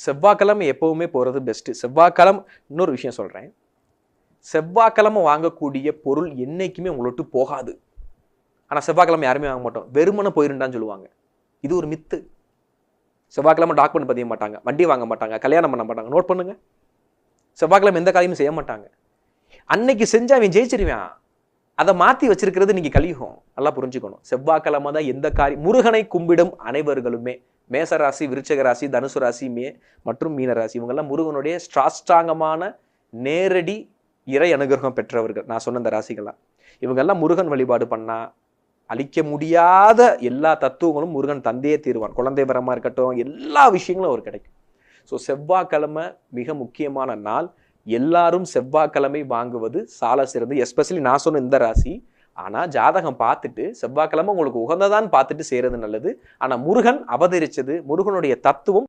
செவ்வாய்க்கிழமை எப்பவுமே போகிறது பெஸ்ட்டு. செவ்வாய்க்கிழமை இன்னொரு விஷயம் சொல்கிறேன், செவ்வாய்க்கிழமை வாங்கக்கூடிய பொருள் என்னைக்குமே உங்களை விட்டு போகாது. ஆனால் செவ்வாய்க்கிழமை யாருமே வாங்க மாட்டோம், வெறுமனை போயிருந்தான்னு சொல்லுவாங்க. இது ஒரு மித்து. செவ்வாய்க்கிழமை டாக்குமெண்ட் பதிய மாட்டாங்க, வண்டி வாங்க மாட்டாங்க, கல்யாணம் பண்ண மாட்டாங்க. நோட் பண்ணுங்க, செவ்வாய்க்கிழமை எந்த காரியமும் செய்ய மாட்டாங்க. அன்னைக்கு செஞ்சா அவன் ஜெயிச்சிருவான். அதை மாற்றி வச்சிருக்கிறது நீங்க கலியுகம். நல்லா புரிஞ்சுக்கணும். செவ்வாய்க்கிழமை தான் எந்த காரியம். முருகனை கும்பிடும் அனைவர்களுமே, மேசராசி, விருச்சக ராசி, தனுசு ராசி மற்றும் மீனராசி, இவங்கெல்லாம் முருகனுடைய ஸ்ட்ராங்கமான நேரடி இறை அனுகிரகம் பெற்றவர்கள். நான் சொன்ன இந்த ராசிகள்லாம், இவங்கெல்லாம் முருகன் வழிபாடு பண்ணா அழிக்க முடியாத எல்லா தத்துவங்களும் முருகன் தந்தையே தீர்வான். குழந்தை வரமா இருக்கட்டும், எல்லா விஷயங்களும் அவர் கிடைக்கும். ஸோ செவ்வாய்க்கிழமை மிக முக்கியமான நாள். எல்லாரும் செவ்வாய்க்கிழமை வாங்குவது சால சிறந்து. எஸ்பெஷலி நான் சொன்ன இந்த ராசி. ஆனா ஜாதகம் பார்த்துட்டு செவ்வாய்க்கிழமை உங்களுக்கு உகந்ததான் பார்த்துட்டு செய்யறது நல்லது. ஆனா முருகன் அவதரிச்சது, முருகனுடைய தத்துவம்